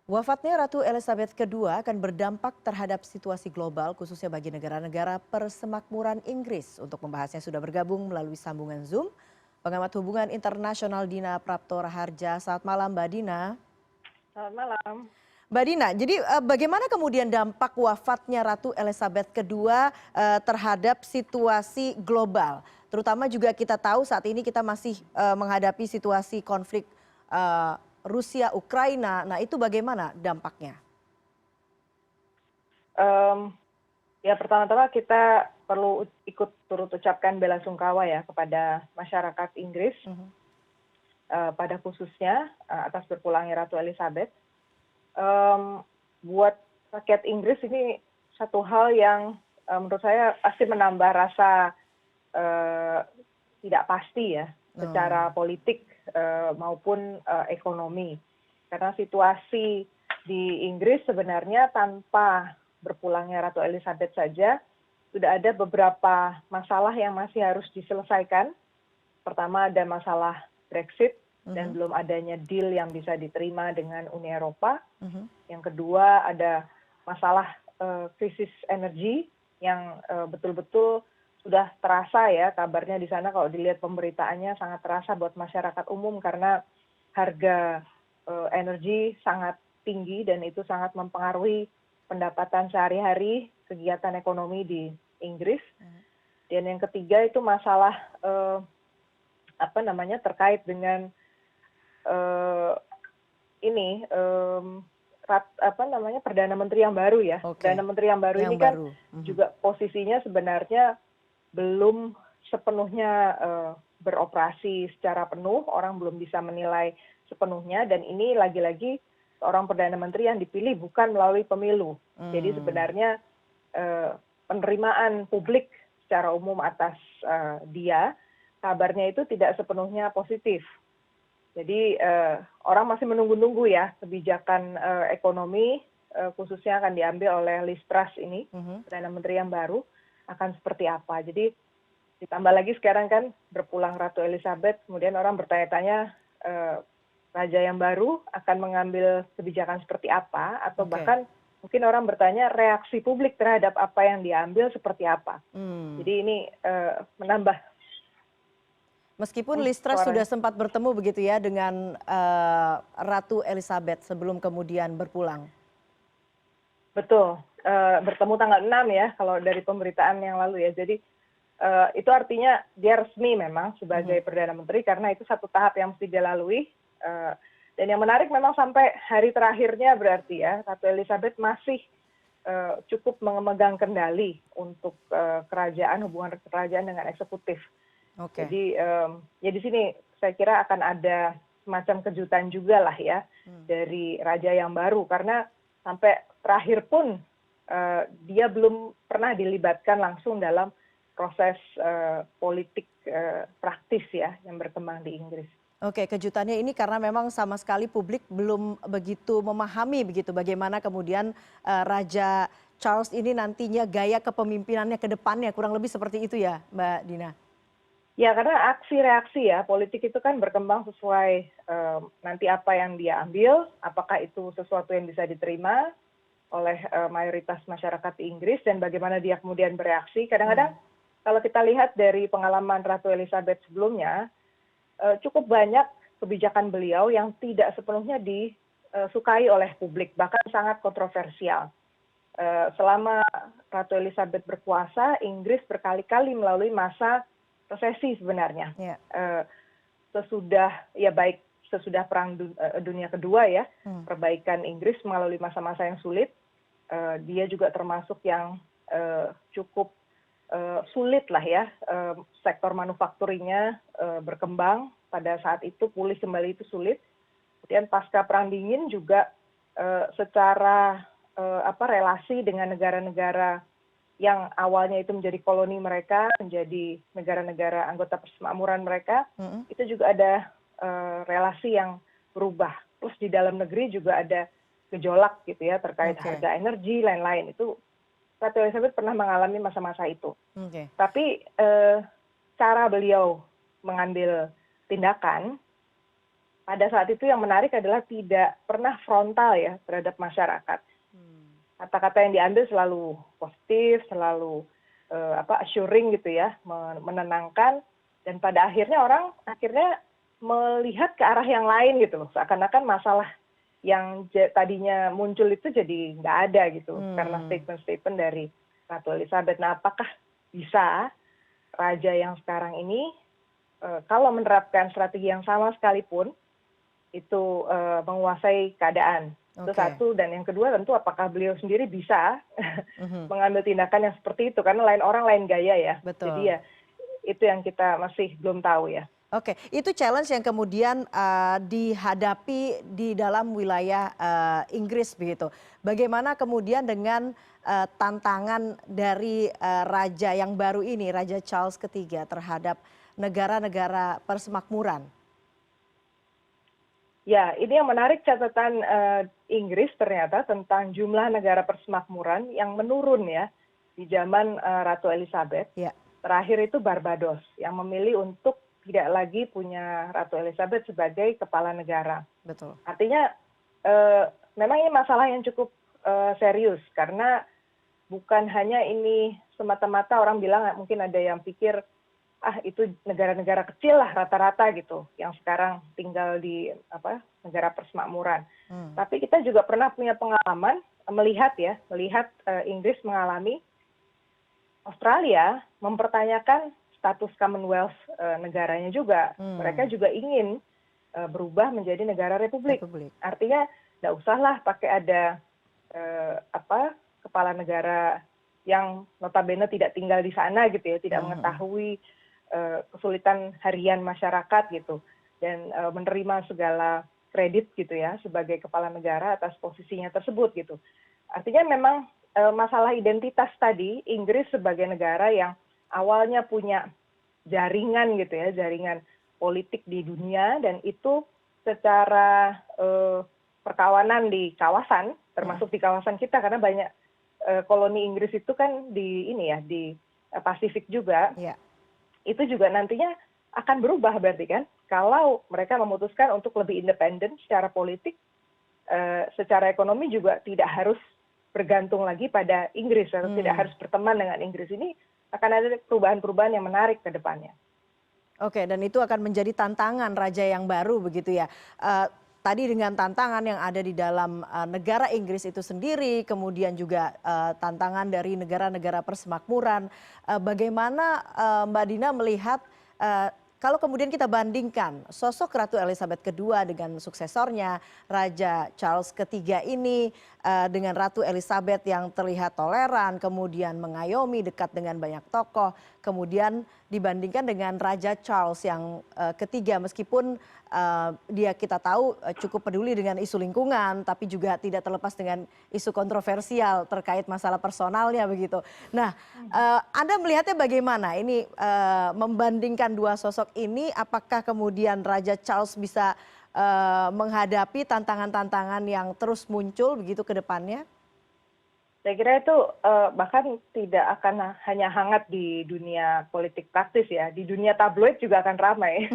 Wafatnya Ratu Elizabeth II akan berdampak terhadap situasi global khususnya bagi negara-negara persemakmuran Inggris. Untuk membahasnya sudah bergabung melalui sambungan Zoom pengamat hubungan internasional Dina Prapto Raharja. Saat malam Mbak Dina. Selamat malam. Mbak Dina, jadi bagaimana kemudian dampak wafatnya Ratu Elizabeth II terhadap situasi global? Terutama juga kita tahu saat ini kita masih menghadapi situasi konflik eh, Rusia Ukraina. Nah, itu bagaimana dampaknya? Em, Ya pertama-tama kita perlu ikut turut ucapkan bela sungkawa ya kepada masyarakat Inggris Mhm. pada khususnya atas berpulangnya Ratu Elizabeth. Em, Buat rakyat Inggris ini satu hal yang menurut saya pasti menambah rasa eh, tidak pasti ya Oh, secara politik maupun ekonomi. Karena situasi di Inggris sebenarnya tanpa berpulangnya Ratu Elizabeth saja sudah ada beberapa masalah yang masih harus diselesaikan. Pertama ada masalah Brexit dan mhm, belum adanya deal yang bisa diterima dengan Uni Eropa. mhm. Yang kedua ada masalah krisis energi yang betul-betul sudah terasa ya kabarnya di sana kalau dilihat pemberitaannya sangat terasa buat masyarakat umum karena harga energi sangat tinggi dan itu sangat mempengaruhi pendapatan sehari-hari kegiatan ekonomi di Inggris. Dan yang ketiga itu masalah apa namanya terkait dengan eh, ini apa namanya perdana menteri yang baru ya. Oke, Perdana menteri yang baru yang ini kan baru. Mhm. juga posisinya sebenarnya belum sepenuhnya beroperasi secara penuh, orang belum bisa menilai sepenuhnya dan ini lagi-lagi seorang perdana menteri yang dipilih bukan melalui pemilu. Jadi Hmm. sebenarnya eh, penerimaan publik secara umum atas dia kabarnya itu tidak sepenuhnya positif. Jadi orang masih menunggu-nunggu ya kebijakan ekonomi khususnya akan diambil oleh Liz Truss ini, Mhm. Perdana Menteri yang baru, akan seperti apa. Jadi ditambah lagi sekarang kan berpulang Ratu Elizabeth, kemudian orang bertanya-tanya raja yang baru akan mengambil kebijakan seperti apa, atau Oke. bahkan mungkin orang bertanya reaksi publik terhadap apa yang diambil seperti apa. Hmm. Jadi ini menambah Meskipun Liz Truss sudah suaranya. sempat bertemu begitu ya dengan Ratu Elizabeth sebelum kemudian berpulang. Betul, bertemu tanggal 6 ya kalau dari pemberitaan yang lalu ya. Jadi itu artinya dia resmi memang sebagai Mhm. Perdana Menteri karena itu satu tahap yang mesti dia lalui. Dan yang menarik memang sampai hari terakhirnya berarti ya, Ratu Elizabeth masih cukup memegang kendali untuk kerajaan, hubungan kerajaan dengan eksekutif. Oke. Jadi ya di sini saya kira akan ada semacam kejutan juga lah ya Hmm. dari raja yang baru karena sampai terakhir pun dia belum pernah dilibatkan langsung dalam proses politik praktis ya yang berkembang di Inggris. Oke, kejutannya ini karena memang sama sekali publik belum begitu memahami begitu bagaimana kemudian Raja Charles ini nantinya gaya kepemimpinannya ke depannya kurang lebih seperti itu ya, Mbak Dina. Ya karena aksi reaksi ya politik itu kan berkembang sesuai nanti apa yang dia ambil, apakah itu sesuatu yang bisa diterima oleh mayoritas masyarakat di Inggris dan bagaimana dia kemudian bereaksi. Kadang-kadang Hmm. kalau kita lihat dari pengalaman Ratu Elizabeth sebelumnya, cukup banyak kebijakan beliau yang tidak sepenuhnya disukai oleh publik, bahkan sangat kontroversial. Selama Ratu Elizabeth berkuasa, Inggris berkali-kali melalui masa resesi sebenarnya. Ya. Eh, Sesudah ya baik sesudah Perang Dunia Kedua ya, Hmm. perbaikan Inggris melalui masa-masa yang sulit. Dia juga termasuk yang cukup sulit lah ya, sektor manufakturnya berkembang pada saat itu, pulih kembali itu sulit. Kemudian pasca Perang Dingin juga secara relasi dengan negara-negara yang awalnya itu menjadi koloni mereka, menjadi negara-negara anggota persemakmuran mereka, Mhm. itu juga ada relasi yang berubah. Terus di dalam negeri juga ada gejolak gitu ya terkait Oke. harga energi lain-lain. Itu Ratu Elizabeth pernah mengalami masa-masa itu. Oke. Tapi cara beliau mengambil tindakan pada saat itu yang menarik adalah tidak pernah frontal ya terhadap masyarakat. Kata-kata yang diambil selalu positif, selalu assuring gitu ya, menenangkan, dan pada akhirnya orang akhirnya melihat ke arah yang lain gitu loh, seakan-akan masalah yang tadinya muncul itu jadi nggak ada gitu karena statement-statement dari Ratu Elizabeth. Nah, apakah bisa raja yang sekarang ini kalau menerapkan strategi yang sama sekalipun itu menguasai keadaan? Itu satu, dan yang kedua tentu apakah beliau sendiri bisa mengambil tindakan yang seperti itu, karena lain orang lain gaya ya. Betul. Jadi ya itu yang kita masih belum tahu ya. Oke, itu challenge yang kemudian dihadapi di dalam wilayah Inggris begitu. Bagaimana kemudian dengan tantangan dari raja yang baru ini, Raja Charles III terhadap negara-negara persemakmuran? Ya, ini yang menarik catatan Inggris ternyata tentang jumlah negara persemakmuran yang menurun ya di zaman Ratu Elizabeth. Ya. Terakhir itu Barbados yang memilih untuk tidak lagi punya Ratu Elizabeth sebagai kepala negara. Betul. Artinya memang ini masalah yang cukup serius karena bukan hanya ini semata-mata orang bilang mungkin ada yang pikir itu negara-negara kecil lah rata-rata gitu yang sekarang tinggal di negara persemakmuran. Tapi kita juga pernah punya pengalaman melihat Inggris mengalami Australia mempertanyakan status Commonwealth negaranya juga. Mereka juga ingin berubah menjadi negara republik. Artinya nggak usahlah pakai ada kepala negara yang notabene tidak tinggal di sana gitu ya, tidak mengetahui kesulitan harian masyarakat gitu, dan menerima segala kredit gitu ya sebagai kepala negara atas posisinya tersebut gitu. Artinya memang masalah identitas tadi, Inggris sebagai negara yang awalnya punya jaringan gitu ya, jaringan politik di dunia, dan itu secara perkawanan di kawasan, termasuk di kawasan kita karena banyak koloni Inggris itu kan di Pasifik juga. Yeah. Itu juga nantinya akan berubah berarti kan, kalau mereka memutuskan untuk lebih independen secara politik, secara ekonomi juga tidak harus bergantung lagi pada Inggris atau tidak harus berteman dengan Inggris. Ini akan ada perubahan-perubahan yang menarik ke depannya. Oke, dan itu akan menjadi tantangan raja yang baru begitu ya. Tadi dengan tantangan yang ada di dalam negara Inggris itu sendiri, kemudian juga tantangan dari negara-negara persemakmuran. Bagaimana Mbak Dina melihat kalau kemudian kita bandingkan sosok Ratu Elizabeth II dengan suksesornya Raja Charles III ini dengan Ratu Elizabeth yang terlihat toleran, kemudian mengayomi, dekat dengan banyak tokoh, kemudian dibandingkan dengan Raja Charles yang ketiga, meskipun dia kita tahu cukup peduli dengan isu lingkungan, tapi juga tidak terlepas dengan isu kontroversial terkait masalah personalnya begitu. Nah, Anda melihatnya bagaimana ini membandingkan dua sosok ini, apakah kemudian Raja Charles bisa menghadapi tantangan-tantangan yang terus muncul begitu ke depannya? Saya kira itu bahkan tidak akan hanya hangat di dunia politik praktis ya, di dunia tabloid juga akan ramai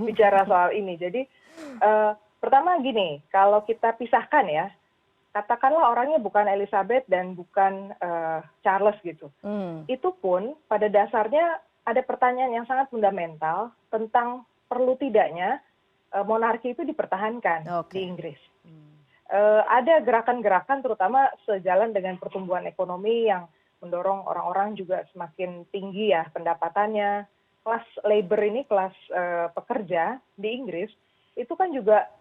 bicara soal ini. Jadi pertama gini, kalau kita pisahkan ya, katakanlah orangnya bukan Elizabeth dan bukan Charles gitu. Itu pun pada dasarnya ada pertanyaan yang sangat fundamental tentang perlu tidaknya monarki itu dipertahankan di Inggris. Ada gerakan-gerakan terutama sejalan dengan pertumbuhan ekonomi yang mendorong orang-orang juga semakin tinggi ya pendapatannya. Kelas labor ini, kelas pekerja di Inggris itu kan juga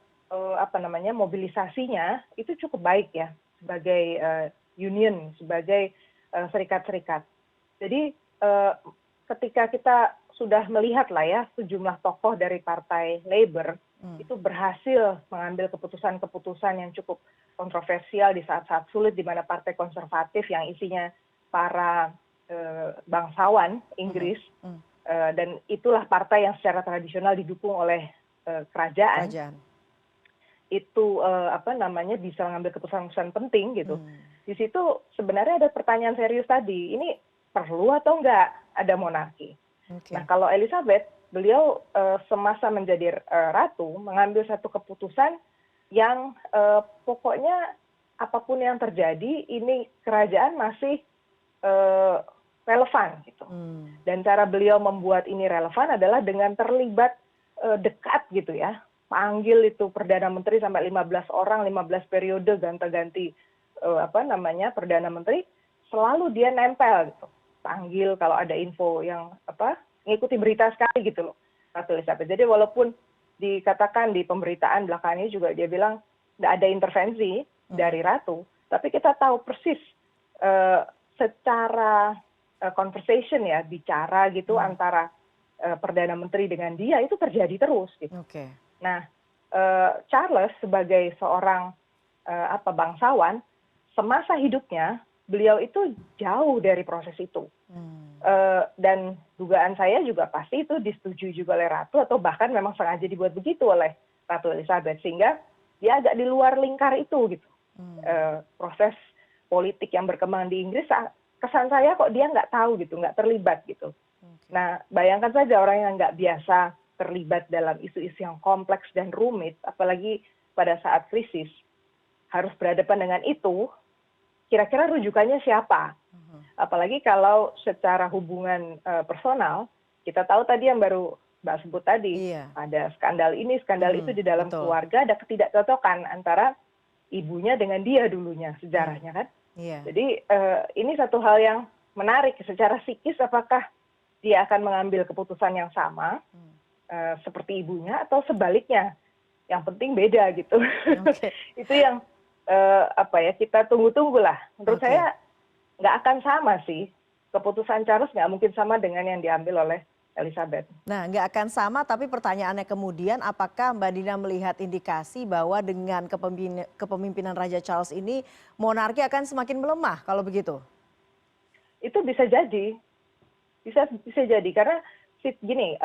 mobilisasinya itu cukup baik ya sebagai union, sebagai serikat-serikat. Jadi ketika kita sudah melihat lah ya sejumlah tokoh dari partai Labour itu berhasil mengambil keputusan-keputusan yang cukup kontroversial di saat-saat sulit di mana partai konservatif yang isinya para bangsawan Inggris dan itulah partai yang secara tradisional didukung oleh kerajaan. Itu bisa mengambil keputusan-keputusan penting gitu. Di situ sebenarnya ada pertanyaan serius tadi, ini perlu atau enggak ada monarki? Nah, kalau Elizabeth beliau semasa menjadi ratu mengambil satu keputusan yang pokoknya apapun yang terjadi, ini kerajaan masih relevan gitu. Dan cara beliau membuat ini relevan adalah dengan terlibat dekat gitu ya. Panggil itu Perdana Menteri sampai 15 orang, 15 periode ganti-ganti Perdana Menteri, selalu dia nempel gitu. Panggil kalau ada info yang ngikuti berita sekali gitu loh, Ratu Elizabeth. Jadi walaupun dikatakan di pemberitaan belakangan ini juga dia bilang nggak ada intervensi dari Ratu, tapi kita tahu persis secara conversation ya, bicara gitu antara Perdana Menteri dengan dia itu terjadi terus gitu. Nah, Charles sebagai seorang bangsawan, semasa hidupnya beliau itu jauh dari proses itu. Dan dugaan saya juga pasti itu disetujui juga oleh Ratu atau bahkan memang sengaja dibuat begitu oleh Ratu Elizabeth sehingga dia agak di luar lingkar itu gitu. Proses politik yang berkembang di Inggris, kesan saya kok dia nggak tahu gitu, nggak terlibat gitu. Nah, bayangkan saja orang yang nggak biasa terlibat dalam isu-isu yang kompleks dan rumit, apalagi pada saat krisis, harus berhadapan dengan itu, kira-kira rujukannya siapa? Apalagi kalau secara hubungan personal, kita tahu tadi yang baru Mbak sebut tadi, ada skandal ini, skandal itu di dalam keluarga, ada ketidakcocokan antara ibunya dengan dia dulunya, sejarahnya kan. Jadi ini satu hal yang menarik, secara psikis apakah dia akan mengambil keputusan yang sama seperti ibunya atau sebaliknya. Yang penting beda gitu. Itu yang kita tunggu-tunggu lah. Menurut saya nggak akan sama sih. Keputusan Charles nggak mungkin sama dengan yang diambil oleh Elizabeth. Nah, nggak akan sama, tapi pertanyaannya kemudian apakah Mbak Dina melihat indikasi bahwa dengan kepemimpinan Raja Charles ini monarki akan semakin melemah kalau begitu? Itu bisa jadi. Bisa jadi karena gini,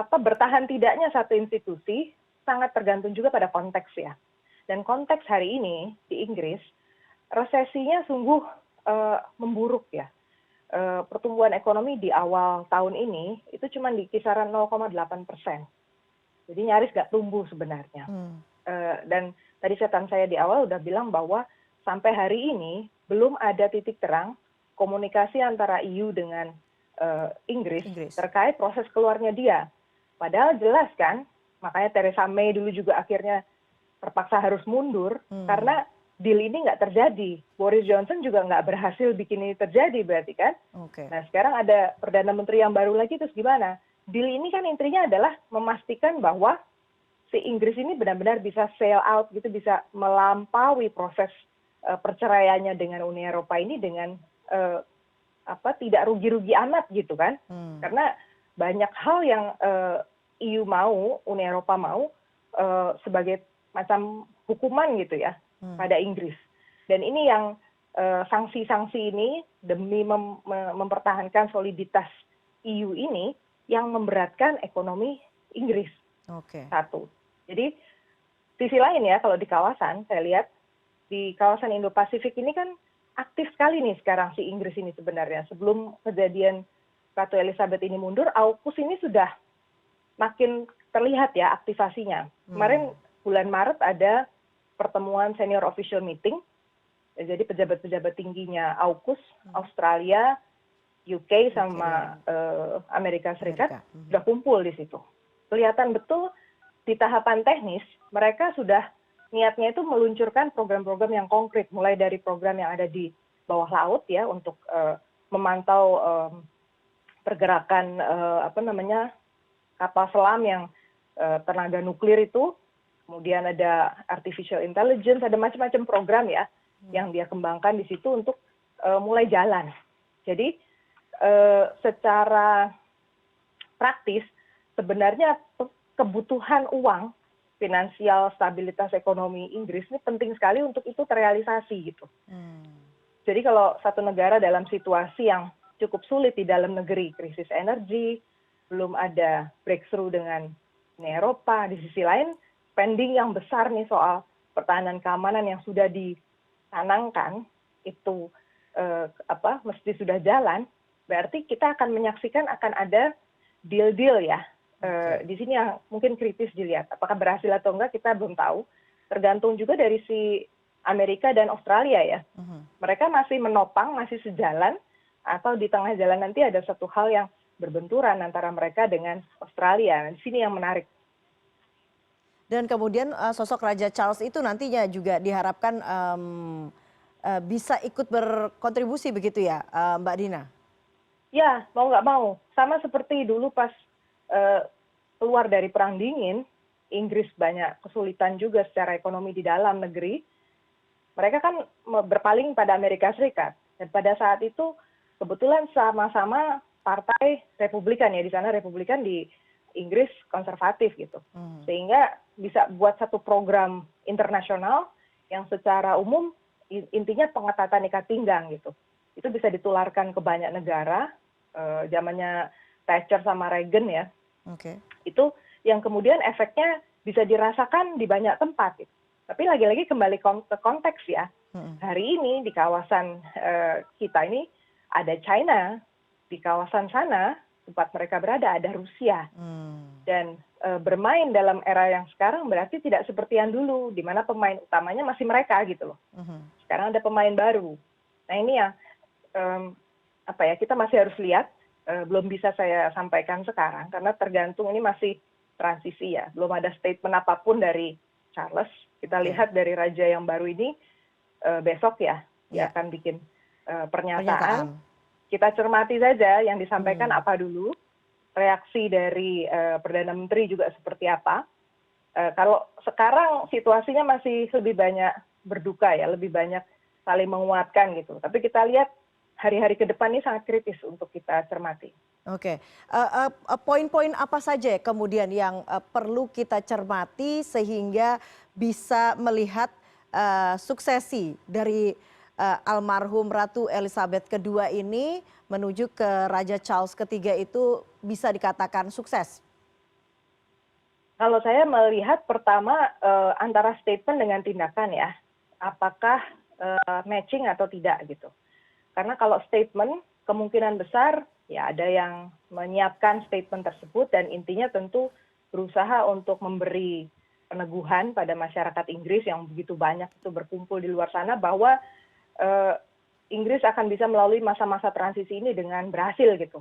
bertahan tidaknya satu institusi sangat tergantung juga pada konteks ya. Dan konteks hari ini di Inggris, resesinya sungguh memburuk ya. Pertumbuhan ekonomi di awal tahun ini itu cuma di kisaran 0,8%. Jadi nyaris nggak tumbuh sebenarnya. Dan tadi catatan saya di awal udah bilang bahwa sampai hari ini belum ada titik terang komunikasi antara EU dengan Inggris terkait proses keluarnya dia. Padahal jelas kan, makanya Theresa May dulu juga akhirnya terpaksa harus mundur karena deal ini nggak terjadi. Boris Johnson juga nggak berhasil bikin ini terjadi berarti kan. Nah sekarang ada Perdana Menteri yang baru lagi, terus gimana? Deal ini kan intinya adalah memastikan bahwa si Inggris ini benar-benar bisa sail out gitu, bisa melampaui proses perceraiannya dengan Uni Eropa ini dengan tidak rugi-rugi amat gitu kan. Karena banyak hal yang EU mau, Uni Eropa mau sebagai macam hukuman gitu ya pada Inggris. Dan ini yang sanksi-sanksi ini demi mempertahankan soliditas EU ini yang memberatkan ekonomi Inggris. Satu. Jadi sisi lain ya, kalau di kawasan saya lihat di kawasan Indo-Pasifik ini kan aktif sekali nih sekarang si Inggris ini sebenarnya. Sebelum kejadian Ratu Elizabeth ini mundur, AUKUS ini sudah makin terlihat ya aktivasinya. Kemarin bulan Maret ada pertemuan senior official meeting, jadi pejabat-pejabat tingginya AUKUS, Australia, UK sama Amerika Serikat sudah kumpul di situ. Kelihatan betul di tahapan teknis mereka sudah niatnya itu meluncurkan program-program yang konkret, mulai dari program yang ada di bawah laut ya untuk memantau pergerakan kapal selam yang tenaga nuklir itu. Kemudian ada artificial intelligence, ada macam-macam program ya yang dia kembangkan di situ untuk mulai jalan. Jadi secara praktis sebenarnya kebutuhan uang, finansial stabilitas ekonomi Inggris ini penting sekali untuk itu terrealisasi gitu. Jadi kalau satu negara dalam situasi yang cukup sulit di dalam negeri, krisis energi, belum ada breakthrough dengan Uni Eropa, di sisi lain spending yang besar nih soal pertahanan keamanan yang sudah dicanangkan itu mesti sudah jalan, berarti kita akan menyaksikan akan ada deal-deal ya. Oke. Di sini yang mungkin kritis dilihat. Apakah berhasil atau enggak kita belum tahu. Tergantung juga dari si Amerika dan Australia ya. Mhm. Mereka masih menopang, masih sejalan, atau di tengah jalan nanti ada satu hal yang berbenturan antara mereka dengan Australia. Di sini yang menarik. Dan kemudian sosok Raja Charles itu nantinya juga diharapkan bisa ikut berkontribusi begitu ya, Mbak Dina? Ya, mau nggak mau. Sama seperti dulu pas eh, keluar dari Perang Dingin, Inggris banyak kesulitan juga secara ekonomi di dalam negeri. Mereka kan berpaling pada Amerika Serikat. Dan pada saat itu kebetulan sama-sama partai Republikan ya. Di sana Republikan, di Inggris konservatif gitu. Hmm. Sehingga bisa buat satu program internasional yang secara umum intinya pengetatan ikat pinggang gitu. Itu bisa ditularkan ke banyak negara, zamannya Thatcher sama Reagan ya. Oke. Itu yang kemudian efeknya bisa dirasakan di banyak tempat. Gitu. Tapi lagi-lagi kembali ke konteks ya. Hari ini di kawasan kita ini ada China, di kawasan sana tempat mereka berada ada Rusia. Dan bermain dalam era yang sekarang berarti tidak seperti yang dulu, di mana pemain utamanya masih mereka gitu loh. Sekarang ada pemain baru. Nah ini yang kita masih harus lihat, belum bisa saya sampaikan sekarang karena tergantung ini masih transisi ya, belum ada statement apapun dari Charles. Kita lihat dari raja yang baru ini besok ya, dia akan bikin pernyataan. Kita cermati saja yang disampaikan apa dulu, reaksi dari Perdana Menteri juga seperti apa. Kalau sekarang situasinya masih lebih banyak berduka ya, lebih banyak saling menguatkan gitu. Tapi kita lihat hari-hari ke depan ini sangat kritis untuk kita cermati. Oke, poin-poin apa saja kemudian yang perlu kita cermati sehingga bisa melihat suksesi dari almarhum Ratu Elizabeth II ini menuju ke Raja Charles III itu bisa dikatakan sukses? Kalau saya melihat pertama antara statement dengan tindakan ya, apakah matching atau tidak gitu. Karena kalau statement kemungkinan besar ya ada yang menyiapkan statement tersebut dan intinya tentu berusaha untuk memberi peneguhan pada masyarakat Inggris yang begitu banyak itu berkumpul di luar sana bahwa Inggris akan bisa melalui masa-masa transisi ini dengan berhasil gitu.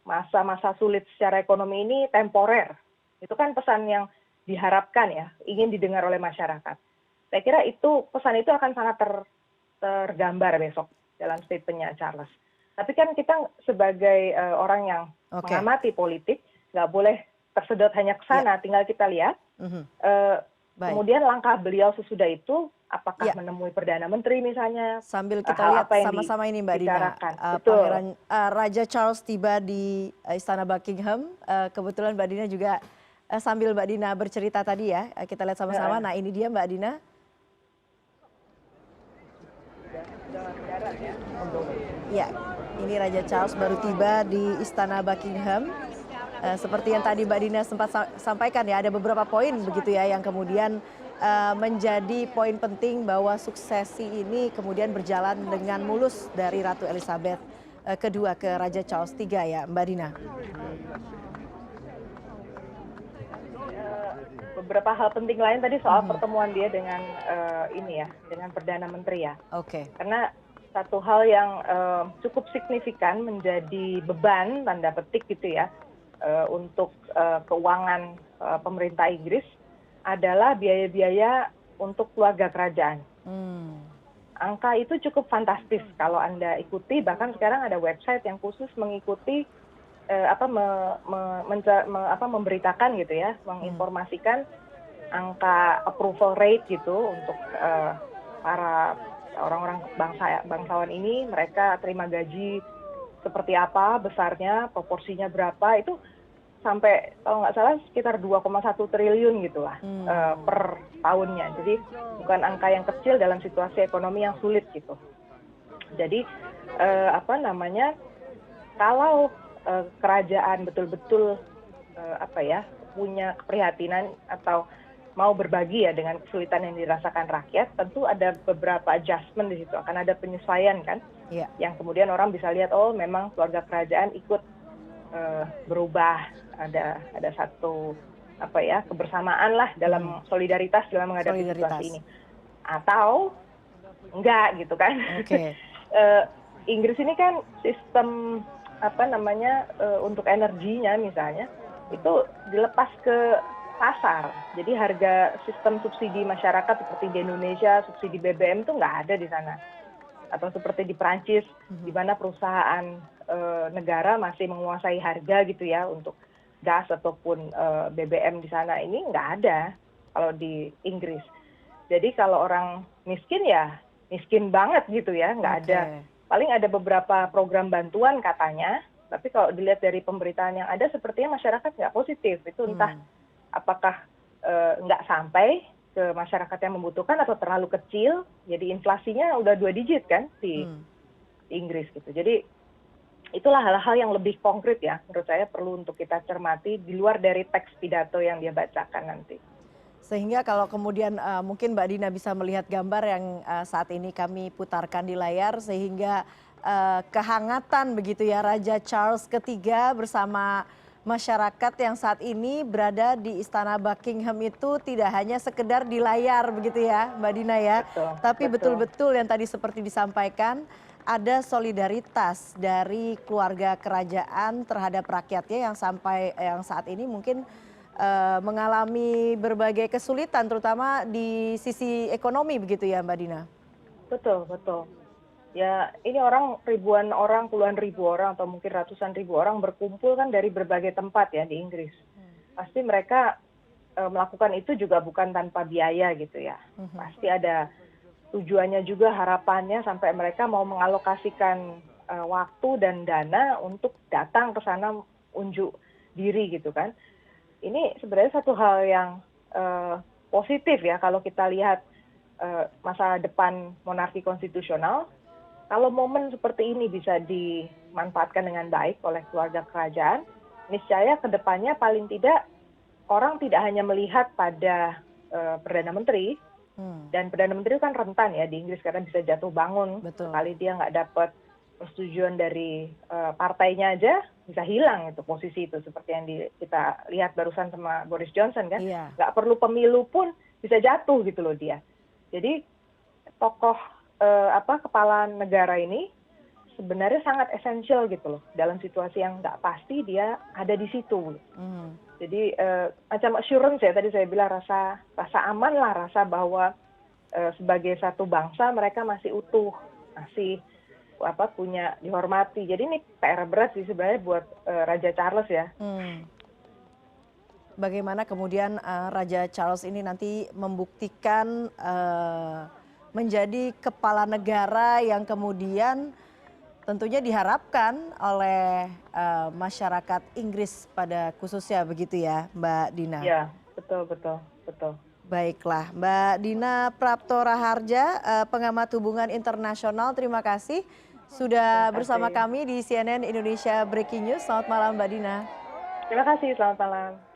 Masa-masa sulit secara ekonomi ini temporer. Itu kan pesan yang diharapkan ya, ingin didengar oleh masyarakat. Saya kira pesan itu akan sangat tergambar besok dalam statementnya Charles. Tapi kan kita sebagai orang yang mengamati politik, nggak boleh tersedot hanya ke sana, tinggal kita lihat. Kemudian langkah beliau sesudah itu, apakah menemui Perdana Menteri misalnya. Sambil kita lihat sama-sama ini Mbak Dina, Pangeran Raja Charles tiba di Istana Buckingham. Kebetulan Mbak Dina juga sambil Mbak Dina bercerita tadi ya, kita lihat sama-sama. Nah ini dia Mbak Dina. Ya, ini Raja Charles baru tiba di Istana Buckingham. Seperti yang tadi Mbak Dina sempat sampaikan ya, ada beberapa poin begitu ya yang kemudian menjadi poin penting bahwa suksesi ini kemudian berjalan dengan mulus dari Ratu Elizabeth II ke Raja Charles III ya, Mbak Dina. Beberapa hal penting lain tadi soal pertemuan dia dengan dengan Perdana Menteri ya. Oke. Karena satu hal yang cukup signifikan menjadi beban tanda petik gitu ya untuk keuangan pemerintah Inggris adalah biaya-biaya untuk keluarga kerajaan. Angka itu cukup fantastis kalau Anda ikuti, bahkan sekarang ada website yang khusus mengikuti memberitakan gitu ya, menginformasikan angka approval rate gitu untuk para orang-orang bangsawan ini, mereka terima gaji seperti apa, besarnya, proporsinya berapa, itu sampai kalau nggak salah sekitar 2,1 triliun gitu lah per tahunnya. Jadi bukan angka yang kecil dalam situasi ekonomi yang sulit gitu. Jadi kalau kerajaan betul-betul punya keprihatinan atau mau berbagi ya dengan kesulitan yang dirasakan rakyat, tentu ada beberapa adjustment di situ, akan ada penyesuaian kan, yang kemudian orang bisa lihat, oh memang keluarga kerajaan ikut berubah, ada satu apa ya, kebersamaan lah dalam solidaritas dalam menghadapi situasi Solidaritas. ini. Atau enggak gitu kan. Oke. Inggris ini kan sistem apa namanya, untuk energinya misalnya, itu dilepas ke pasar. Jadi harga sistem subsidi masyarakat seperti di Indonesia, subsidi BBM itu nggak ada di sana. Atau seperti di Prancis, di mana perusahaan negara masih menguasai harga gitu ya untuk gas ataupun BBM di sana, ini nggak ada kalau di Inggris. Jadi kalau orang miskin ya miskin banget gitu ya, nggak ada. Oke. Paling ada beberapa program bantuan katanya, tapi kalau dilihat dari pemberitaan yang ada sepertinya masyarakat nggak positif. Itu entah apakah nggak sampai ke masyarakat yang membutuhkan atau terlalu kecil, jadi inflasinya udah 2 digit kan di Inggris gitu. Jadi itulah hal-hal yang lebih konkret ya, menurut saya perlu untuk kita cermati di luar dari teks pidato yang dia bacakan nanti. Sehingga kalau kemudian mungkin Mbak Dina bisa melihat gambar yang saat ini kami putarkan di layar, sehingga kehangatan begitu ya Raja Charles III bersama masyarakat yang saat ini berada di Istana Buckingham itu tidak hanya sekedar di layar begitu ya Mbak Dina ya, Betul, tapi betul. betul-betul yang tadi seperti disampaikan ada solidaritas dari keluarga kerajaan terhadap rakyatnya yang saat ini mungkin mengalami berbagai kesulitan terutama di sisi ekonomi begitu ya Mbak Dina? Betul, betul. Ya, ini orang, ribuan orang, puluhan ribu orang, atau mungkin ratusan ribu orang berkumpul kan dari berbagai tempat ya di Inggris. Pasti mereka melakukan itu juga bukan tanpa biaya gitu ya. Pasti ada tujuannya juga, harapannya sampai mereka mau mengalokasikan waktu dan dana untuk datang ke sana unjuk diri gitu kan. Ini sebenarnya satu hal yang positif ya kalau kita lihat masa depan monarki konstitusional. Kalau momen seperti ini bisa dimanfaatkan dengan baik oleh keluarga kerajaan, niscaya ke depannya paling tidak orang tidak hanya melihat pada Perdana Menteri, dan Perdana Menteri kan rentan ya di Inggris karena bisa jatuh bangun, Betul. sekali dia nggak dapat persetujuan dari partainya aja bisa hilang itu posisi itu, seperti yang kita lihat barusan sama Boris Johnson kan, Iya. nggak perlu pemilu pun bisa jatuh gitu loh dia. Jadi tokoh kepala negara ini sebenarnya sangat esensial gitu loh dalam situasi yang nggak pasti, dia ada di situ. Jadi macam assurance ya, tadi saya bilang rasa aman lah, rasa bahwa sebagai satu bangsa mereka masih utuh, masih punya dihormati. Jadi ini PR berat sih sebenarnya buat Raja Charles ya. Bagaimana kemudian Raja Charles ini nanti membuktikan menjadi kepala negara yang kemudian tentunya diharapkan oleh masyarakat Inggris pada khususnya begitu ya Mbak Dina? Ya, betul, betul, betul. Baiklah, Mbak Dina Prapto Raharja, pengamat hubungan internasional, terima kasih sudah Terima bersama kasih. kami di CNN Indonesia Breaking News. Selamat malam Mbak Dina. Terima kasih, selamat malam.